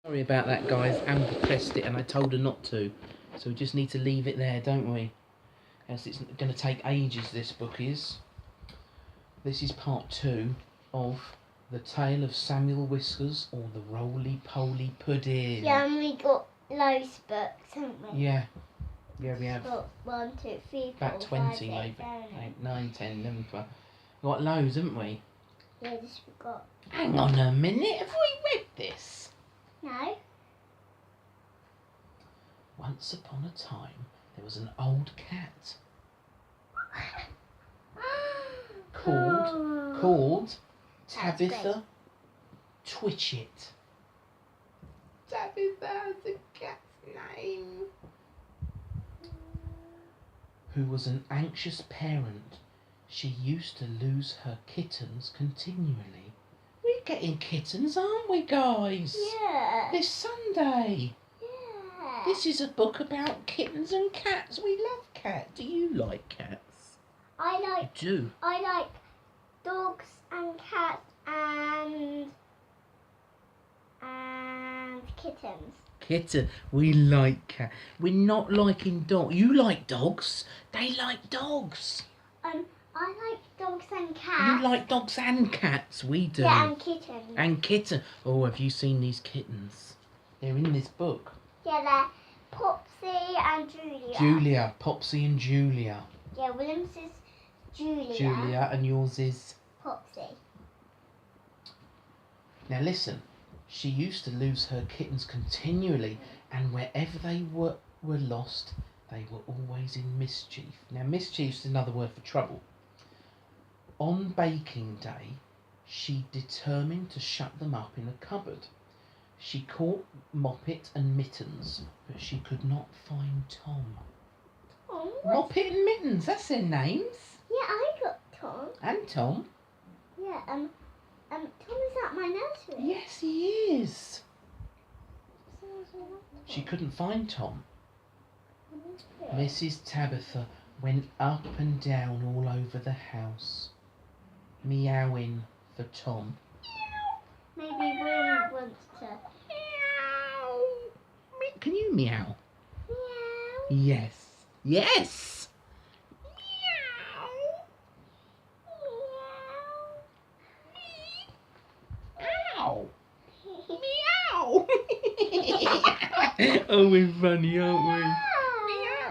Sorry about that, guys. Amber pressed it and I told her not to. So we just need to leave it there, don't we? Else it's going to take ages, this book is. This is part 2 of The Tale of Samuel Whiskers or the Roly-Poly Pudding. Yeah, and we got loads books, haven't we? Yeah. Yeah, we have. Got 1, 2, 3, 4, About 20 5, 6, maybe. 7, 8, 9, 10, 11, 12. We've got loads, haven't we? Yeah, this we got. Hang on a minute, have we read this? No. Once upon a time, there was an old cat called Tabitha Twitchit. Tabitha's the cat's name. Who was an anxious parent. She used to lose her kittens continually. We're getting kittens, aren't we, guys? Yeah. This Sunday. Yeah. This is a book about kittens and cats. We love cats. Do you like cats? I do. like dogs and cats and kittens. Kitten. We like cat. We're not liking dog. You like dogs. They like dogs. I like dogs and cats. You like dogs and cats. We do. Yeah, and kittens. And kitten. Oh, have you seen these kittens? They're in this book. Yeah, they're Popsy and Julia. Julia. Popsy and Julia. Yeah, William's is Julia. Julia, and yours is? Popsy. Now listen. She used to lose her kittens continually, and wherever they were lost, they were always in mischief. Now mischief is another word for trouble. On baking day, she determined to shut them up in a cupboard. She caught Moppet and Mittens, but she could not find Tom. Tom? Moppet and Mittens, that's their names. Yeah, I got Tom. And Tom. Yeah, Tom is at my nursery. Yes, he is. She couldn't find Tom. Mrs. Tabitha went up and down all over the house, meowing for Tom. Maybe William wants to. Meow. Can you meow? Meow. Yes. Yes. Meow. Meow. Oh, we're funny, aren't we?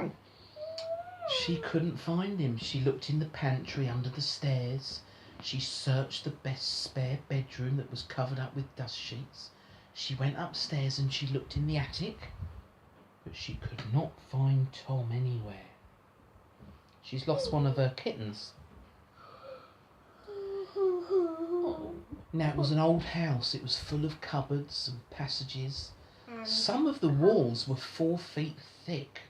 Meow. She couldn't find him. She looked in the pantry under the stairs. She searched the best spare bedroom that was covered up with dust sheets. She went upstairs and she looked in the attic, but she could not find Tom anywhere. She's lost one of her kittens. Now, it was an old house. It was full of cupboards and passages. Some of the walls were 4 feet thick,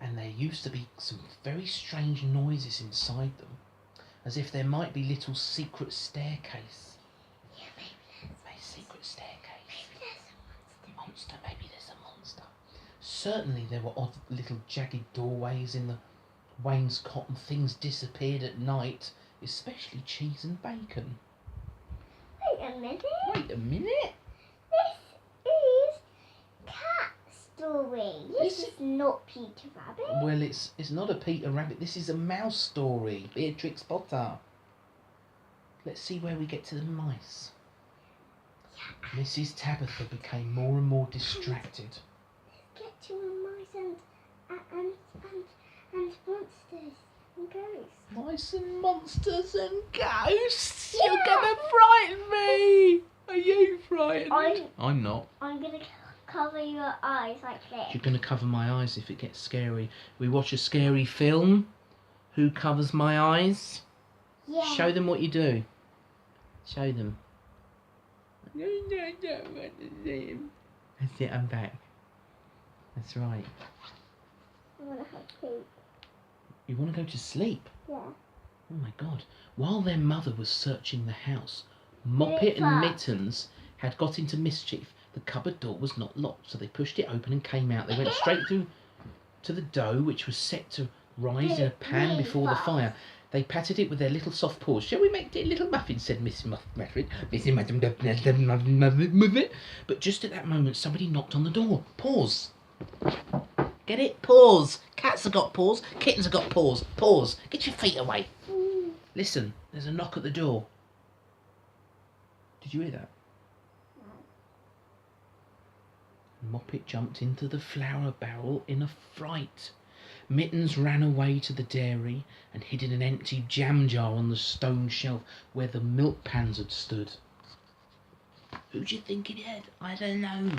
and there used to be some very strange noises inside them, as if there might be little secret staircase. Yeah, maybe A secret staircase. maybe there's a Monster, maybe there's a monster. Certainly there were odd little jagged doorways in the wainscot, and things disappeared at night, especially cheese and bacon. Wait a minute. Wait a minute. This is Cat Story. This is not Peter Rabbit. Well, it's not a Peter Rabbit. This is a mouse story. Beautrix Potter. Let's see where we get to the mice. Yeah. Mrs. Tabitha became more and more distracted. Get to a mice and monsters and ghosts. Mice and monsters and ghosts? Yeah. You're gonna frighten me! Are you frightened? I'm not. I'm gonna cover your eyes like this. You're gonna cover my eyes if it gets scary. We watch a scary film. Who covers my eyes? Yeah. Show them what you do. Show them. That's it, I'm back. That's right. I wanna have sleep. You want to go to sleep? Yeah. Oh my God. While their mother was searching the house, Moppet and Mittens had got into mischief. The cupboard door was not locked, so they pushed it open and came out. They went straight through to the dough, which was set to rise in a pan before the fire. They patted it with their little soft paws. "Shall we make it a little muffin?" said Mrs. Muffin. But just at that moment, somebody knocked on the door. Paws. Get it? Paws. Cats have got paws. Kittens have got paws. Paws. Get your feet away. Listen, there's a knock at the door. Did you hear that? Moppet jumped into the flour barrel in a fright. Mittens ran away to the dairy and hid in an empty jam jar on the stone shelf where the milk pans had stood. Who do you think it had? I don't know.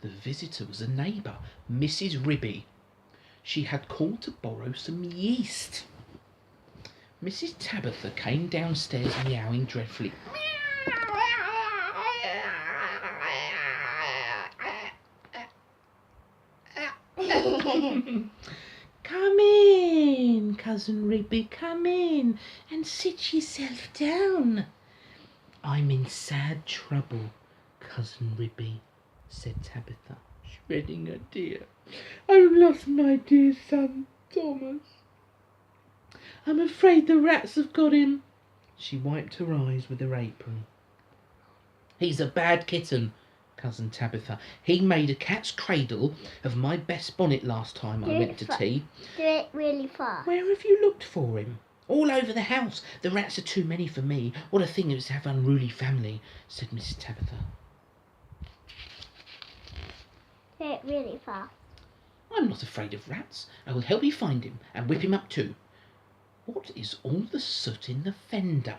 The visitor was a neighbour, Mrs. Ribby. She had called to borrow some yeast. Mrs. Tabitha came downstairs meowing dreadfully. "Come in, Cousin Rigby, come in and sit yourself down." "I'm in sad trouble, Cousin Rigby," said Tabitha, shredding a tear. "I've lost my dear son, Thomas. I'm afraid the rats have got him." She wiped her eyes with her apron. "He's a bad kitten, Cousin Tabitha. He made a cat's cradle of my best bonnet last time I went to tea." Do it really fast. "Where have you looked for him?" "All over the house. The rats are too many for me. What a thing it is to have an unruly family," said Mrs. Tabitha. Do it really fast. "I'm not afraid of rats. I will help you find him and whip him up too. What is all the soot in the fender?"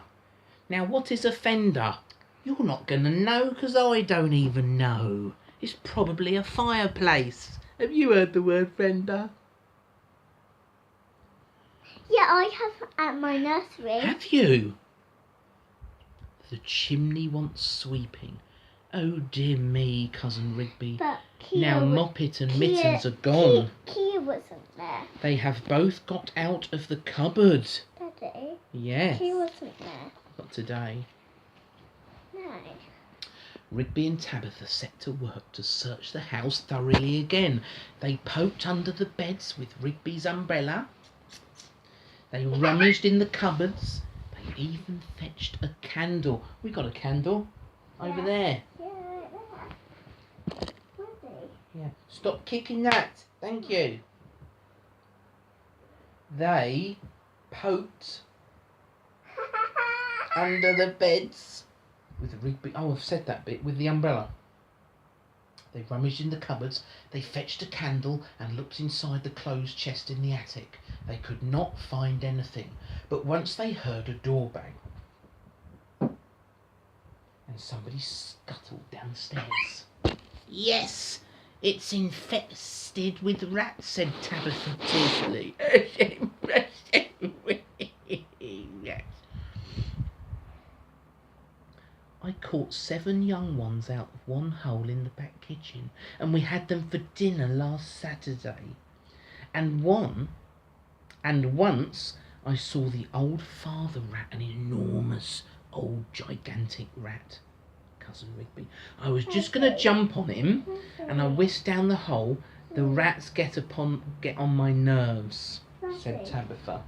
"Now what is a fender?" "You're not going to know, because I don't even know. It's probably a fireplace. Have you heard the word fender?" Yeah, I have at my nursery. "Have you?" "The chimney wants sweeping. Oh dear me, Cousin Rigby. But Kia Now Moppet and Mittens are gone. Kia wasn't there. They have both got out of the cupboard." Daddy, Yes, Kia wasn't there. not today. No. Rigby and Tabitha set to work to search the house thoroughly again. They poked under the beds with Rigby's umbrella. They rummaged in the cupboards. They even fetched a candle. We got a candle over there. Yeah, right there. Where's Yeah. Stop kicking that. Thank you. They poked under the beds with Rigby. Oh, I've said that bit with the umbrella. They rummaged in the cupboards. They fetched a candle and looked inside the clothes chest in the attic. They could not find anything, but once they heard a door bang, and somebody scuttled downstairs. "Yes, it's infested with rats," said Tabitha tearfully. Yes. "I caught 7 young ones out of one hole in the back kitchen, and we had them for dinner last Saturday. And once I saw the old father rat, an enormous old gigantic rat, Cousin Rigby. I was just going to jump on him, and I whisked down the hole. The rats get on my nerves," said Tabitha.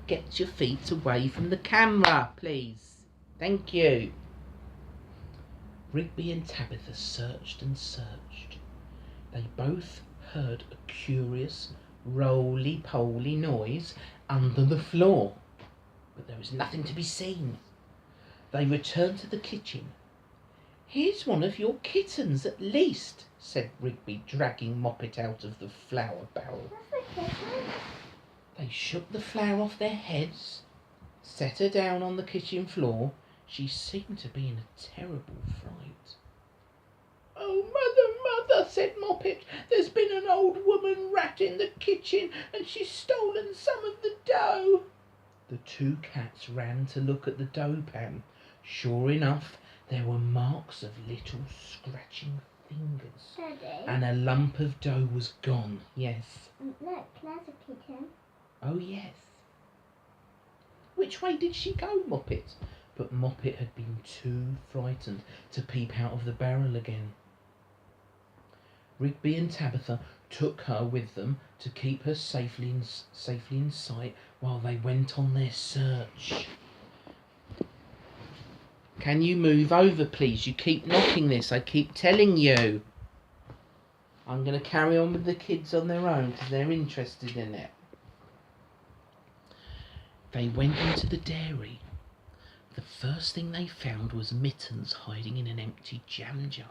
"Get your feet away from the camera, please. Thank you." Rigby and Tabitha searched and searched. They both heard a curious roly-poly noise under the floor, but there was nothing to be seen. They returned to the kitchen. "Here's one of your kittens at least," said Rigby, dragging Moppet out of the flour barrel. They shook the flour off their heads, set her down on the kitchen floor. She seemed to be in a terrible fright. "Oh, mother," said Moppet, "there's been an old woman rat in the kitchen, and she's stolen some of the dough." The 2 cats ran to look at the dough pan. Sure enough, there were marks of little scratching fingers. Daddy. And a lump of dough was gone. Yes. Look, there's a kitten. Oh, yes. Which way did she go, Moppet? But Moppet had been too frightened to peep out of the barrel again. Rigby and Tabitha took her with them to keep her safely in sight while they went on their search. Can you move over, please? You keep knocking this, I keep telling you. I'm going to carry on with the kids on their own because they're interested in it. They went into the dairy. The first thing they found was Mittens hiding in an empty jam jar.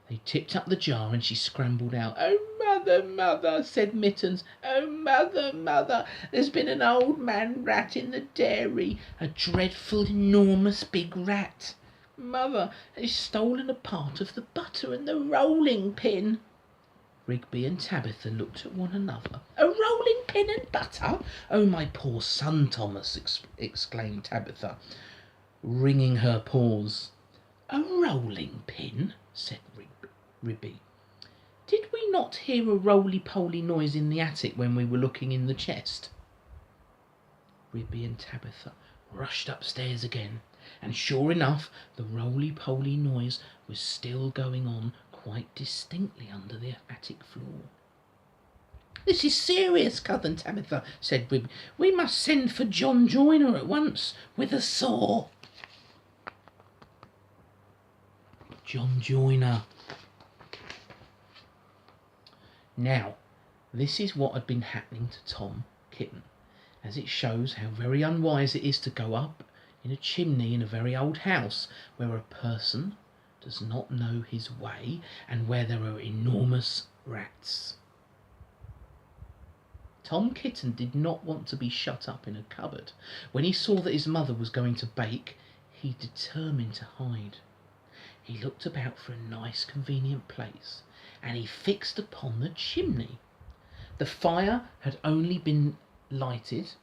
They tipped up the jar and she scrambled out. "Oh, mother, mother," said Mittens. "Oh, mother, mother, there's been an old man rat in the dairy, a dreadful, enormous big rat. Mother, he's stolen a part of the butter and the rolling pin." Rigby and Tabitha looked at one another. "A rolling pin and butter? Oh, my poor son, Thomas," exclaimed Tabitha, wringing her paws. "A rolling pin?" said Rigby. "Did we not hear a roly-poly noise in the attic when we were looking in the chest?" Rigby and Tabitha rushed upstairs again, and sure enough, the roly-poly noise was still going on quite distinctly under the attic floor. "This is serious, Cousin Tabitha," said Rigby. "We must send for John Joiner at once, with a saw." John Joiner. Now, this is what had been happening to Tom Kitten, as it shows how very unwise it is to go up in a chimney in a very old house where a person does not know his way and where there are enormous rats. Tom Kitten did not want to be shut up in a cupboard. When he saw that his mother was going to bake, he determined to hide. He looked about for a nice convenient place, and he fixed upon the chimney. The fire had only been lighted,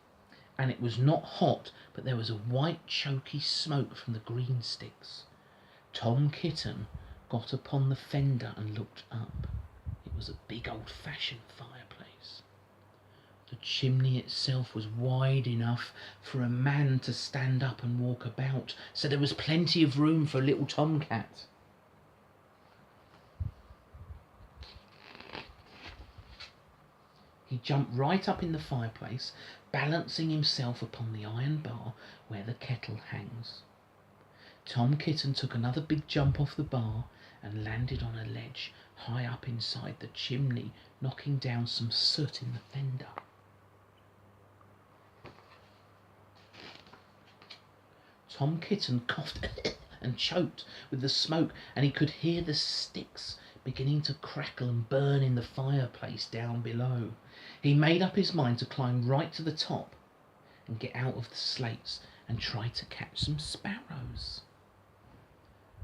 and it was not hot, but there was a white choky smoke from the green sticks. Tom Kitten got upon the fender and looked up. It was a big old-fashioned fireplace. The chimney itself was wide enough for a man to stand up and walk about, so there was plenty of room for a little tomcat. He jumped right up in the fireplace, balancing himself upon the iron bar where the kettle hangs. Tom Kitten took another big jump off the bar and landed on a ledge high up inside the chimney, knocking down some soot in the fender. Tom Kitten coughed and choked with the smoke, and he could hear the sticks beginning to crackle and burn in the fireplace down below. He made up his mind to climb right to the top and get out of the slates and try to catch some sparrows.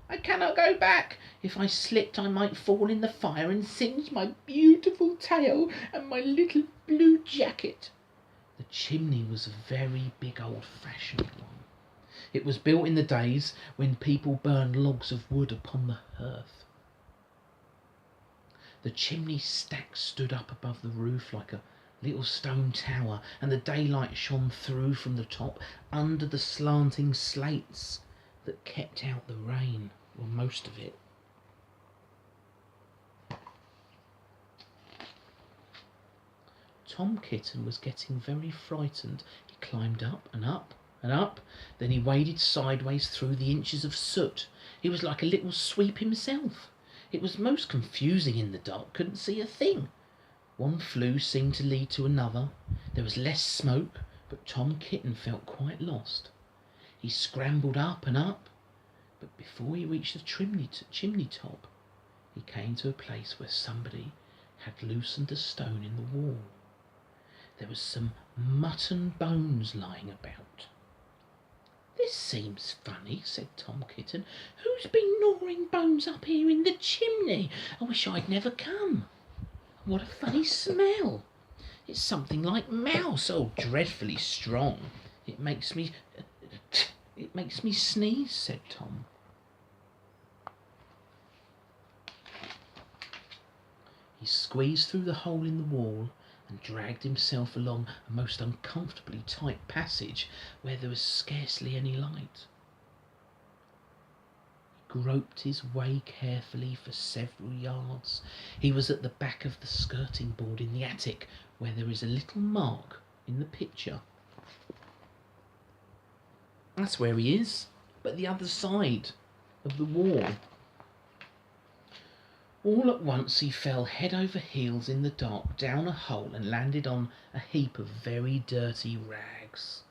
"I cannot go back. If I slipped I might fall in the fire and singe my beautiful tail and my little blue jacket." The chimney was a very big old-fashioned one. It was built in the days when people burned logs of wood upon the hearth. The chimney stack stood up above the roof like a little stone tower, and the daylight shone through from the top under the slanting slates that kept out the rain, or most of it. Tom Kitten was getting very frightened. He climbed up and up and up, then he waded sideways through the inches of soot. He was like a little sweep himself. It was most confusing in the dark, couldn't see a thing. One flue seemed to lead to another. There was less smoke, but Tom Kitten felt quite lost. He scrambled up and up, but before he reached the chimney top, he came to a place where somebody had loosened a stone in the wall. There was some mutton bones lying about. "This seems funny," said Tom Kitten. "Who's been gnawing bones up here in the chimney? I wish I'd never come. What a funny smell! It's something like mouse, oh, dreadfully strong. It makes me sneeze," said Tom. He squeezed through the hole in the wall and dragged himself along a most uncomfortably tight passage where there was scarcely any light. He groped his way carefully for several yards. He was at the back of the skirting board in the attic, where there is a little mark in the picture. That's where he is, but the other side of the wall. All at once he fell head over heels in the dark down a hole and landed on a heap of very dirty rags.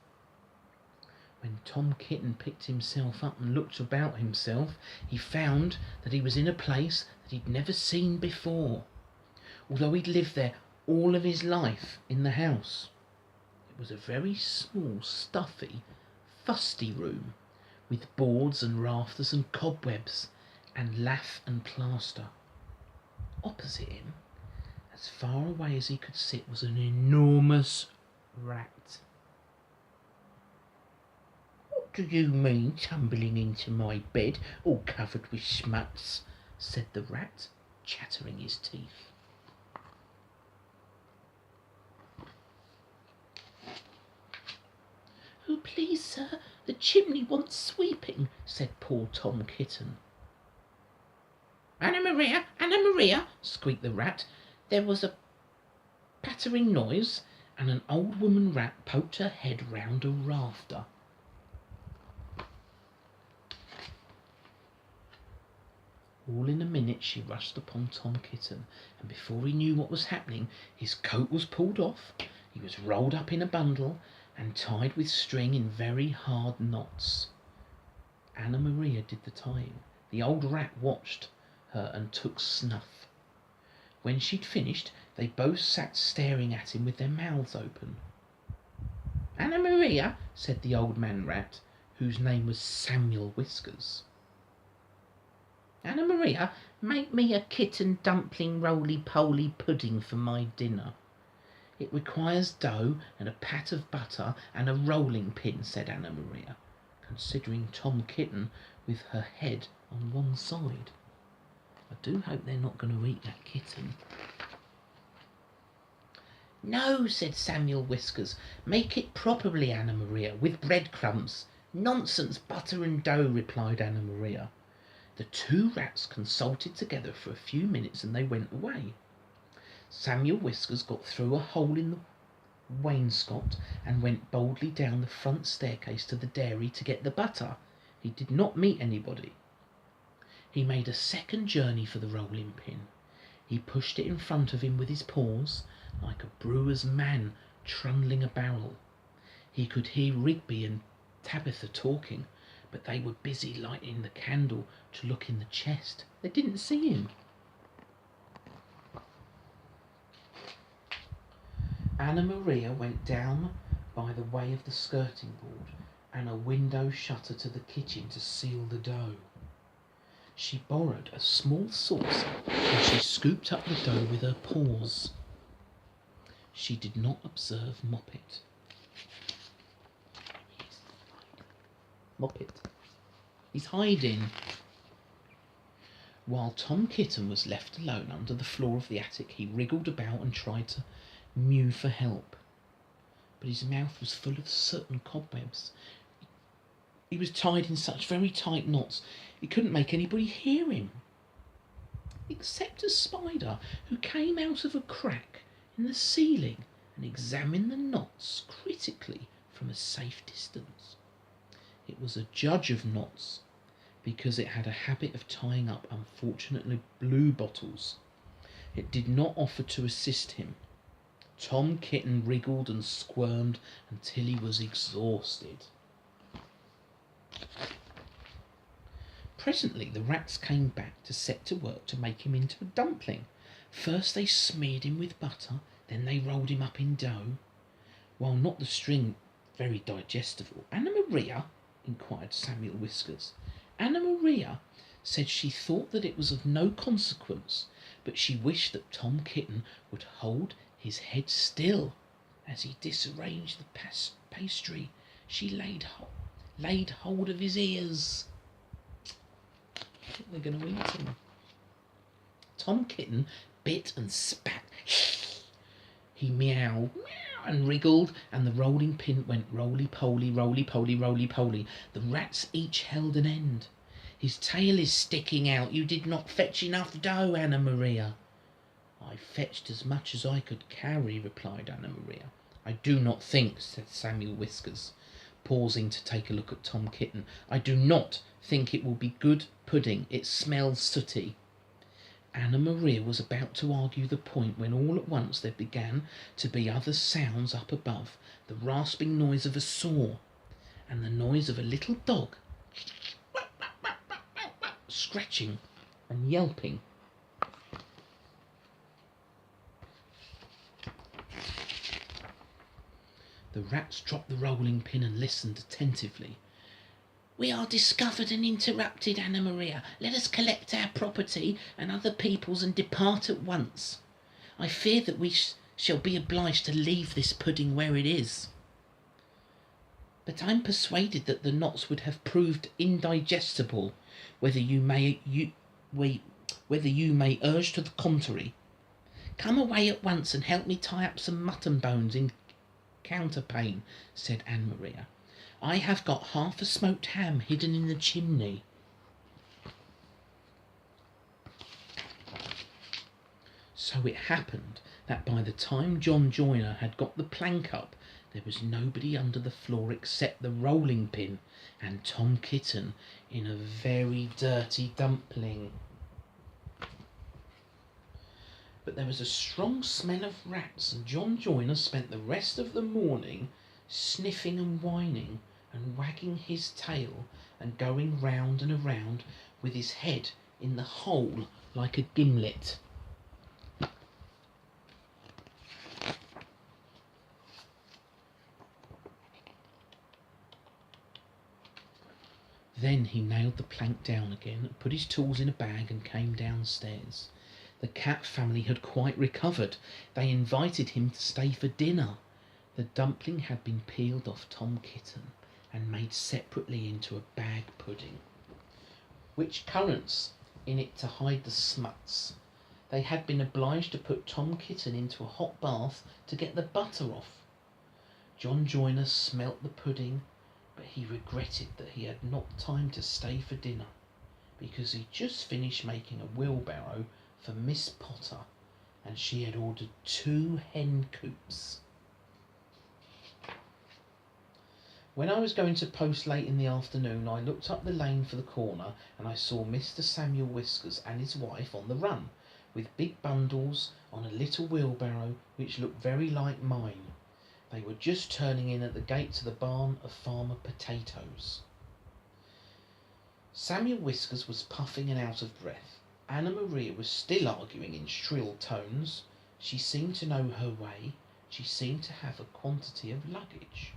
When Tom Kitten picked himself up and looked about himself, he found that he was in a place that he'd never seen before, although he'd lived there all of his life in the house. It was a very small, stuffy, fusty room, with boards and rafters and cobwebs and lath and plaster. Opposite him, as far away as he could sit, was an enormous rat. "What do you mean, tumbling into my bed, all covered with smuts?" said the rat, chattering his teeth. "Oh, please, sir, the chimney wants sweeping," said poor Tom Kitten. "Anna Maria, Anna Maria," squeaked the rat. There was a pattering noise, and an old woman rat poked her head round a rafter. All in a minute she rushed upon Tom Kitten, and before he knew what was happening, his coat was pulled off, he was rolled up in a bundle, and tied with string in very hard knots. Anna Maria did the tying. The old rat watched her and took snuff. When she'd finished, they both sat staring at him with their mouths open. "Anna Maria," said the old man rat, whose name was Samuel Whiskers. "Anna Maria, make me a kitten dumpling roly-poly pudding for my dinner." "It requires dough and a pat of butter and a rolling pin," said Anna Maria, considering Tom Kitten with her head on one side. I do hope they're not going to eat that kitten. "No," said Samuel Whiskers. "Make it properly, Anna Maria, with breadcrumbs." "Nonsense, butter and dough," replied Anna Maria. The two rats consulted together for a few minutes and they went away. Samuel Whiskers got through a hole in the wainscot and went boldly down the front staircase to the dairy to get the butter. He did not meet anybody. He made a second journey for the rolling pin. He pushed it in front of him with his paws, like a brewer's man trundling a barrel. He could hear Rigby and Tabitha talking, but they were busy lighting the candle to look in the chest. They didn't see him. Anna Maria went down by the way of the skirting board and a window shutter to the kitchen to seal the dough. She borrowed a small saucer and she scooped up the dough with her paws. She did not observe Moppet. Moppet. He's hiding. While Tom Kitten was left alone under the floor of the attic, he wriggled about and tried to mew for help. But his mouth was full of soot and cobwebs. He was tied in such very tight knots, he couldn't make anybody hear him, except a spider who came out of a crack in the ceiling and examined the knots critically from a safe distance. It was a judge of knots, because it had a habit of tying up unfortunately blue bottles. It did not offer to assist him. Tom Kitten wriggled and squirmed until he was exhausted. Presently the rats came back to set to work to make him into a dumpling. First they smeared him with butter, then they rolled him up in dough. While not the string very digestible, Anna Maria, inquired Samuel Whiskers. Anna Maria said she thought that it was of no consequence, but she wished that Tom Kitten would hold his head still. As he disarranged the pastry, she laid hold of his ears. I think they're going to eat him. Tom Kitten bit and spat. He meowed and wriggled, and the rolling pin went roly-poly, roly-poly, roly-poly. The rats each held an end. His tail is sticking out. You did not fetch enough dough, Anna Maria. I fetched as much as I could carry, replied Anna Maria. I do not think, said Samuel Whiskers, pausing to take a look at Tom Kitten, I do not think it will be good pudding. It smells sooty. Anna Maria was about to argue the point when all at once there began to be other sounds up above, the rasping noise of a saw, and the noise of a little dog scratching and yelping. The rats dropped the rolling pin and listened attentively. We are discovered and interrupted, Anna Maria. Let us collect our property and other people's and depart at once. I fear that we shall be obliged to leave this pudding where it is. But I'm persuaded that the knots would have proved indigestible, whether you may urge to the contrary. Come away at once and help me tie up some mutton bones in counterpane, said Anna Maria. I have got half a smoked ham hidden in the chimney. So it happened that by the time John Joiner had got the plank up, there was nobody under the floor except the rolling pin and Tom Kitten in a very dirty dumpling. But there was a strong smell of rats, and John Joiner spent the rest of the morning sniffing and whining and wagging his tail and going round and around with his head in the hole like a gimlet. Then he nailed the plank down again, put his tools in a bag and came downstairs. The cat family had quite recovered. They invited him to stay for dinner. The dumpling had been peeled off Tom Kitten and made separately into a bag pudding, which currants in it to hide the smuts. They had been obliged to put Tom Kitten into a hot bath to get the butter off. John Joiner smelt the pudding, but he regretted that he had not time to stay for dinner, because he'd just finished making a wheelbarrow for Miss Potter, and she had ordered 2 hen coops. When I was going to post late in the afternoon, I looked up the lane for the corner, and I saw Mr. Samuel Whiskers and his wife on the run, with big bundles on a little wheelbarrow which looked very like mine. They were just turning in at the gate to the barn of Farmer Potatoes. Samuel Whiskers was puffing and out of breath. Anna Maria was still arguing in shrill tones. She seemed to know her way. She seemed to have a quantity of luggage.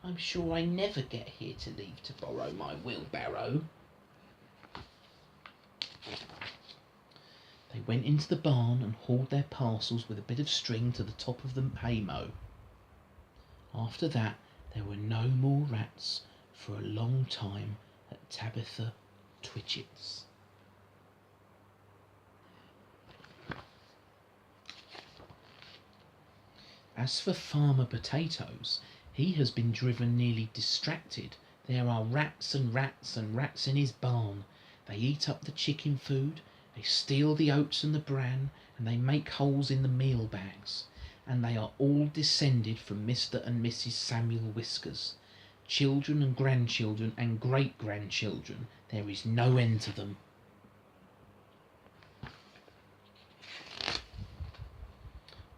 I'm sure I never get here to leave to borrow my wheelbarrow. They went into the barn and hauled their parcels with a bit of string to the top of the haymow. After that, there were no more rats for a long time at Tabitha Twitchit's. As for Farmer Potatoes, he has been driven nearly distracted. There are rats and rats and rats in his barn. They eat up the chicken food, they steal the oats and the bran, and they make holes in the meal bags. And they are all descended from Mr. and Mrs. Samuel Whiskers. Children and grandchildren and great-grandchildren. There is no end to them.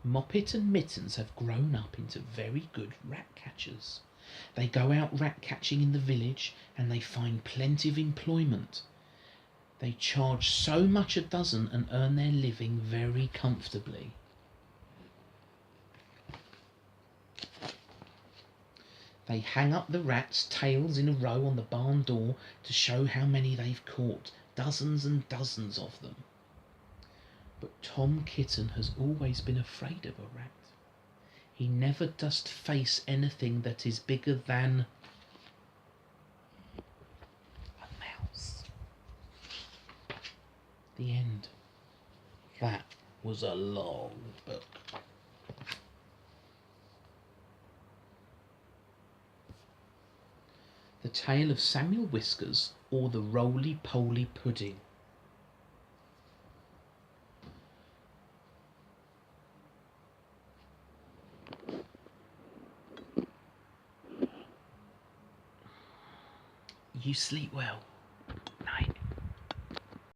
Moppet and Mittens have grown up into very good rat catchers. They go out rat catching in the village and they find plenty of employment. They charge so much a dozen and earn their living very comfortably. They hang up the rats' tails in a row on the barn door to show how many they've caught, dozens and dozens of them. But Tom Kitten has always been afraid of a rat. He never does face anything that is bigger than a mouse. The end. That was a long book. The Tale of Samuel Whiskers or the Roly-Poly Pudding. You sleep well.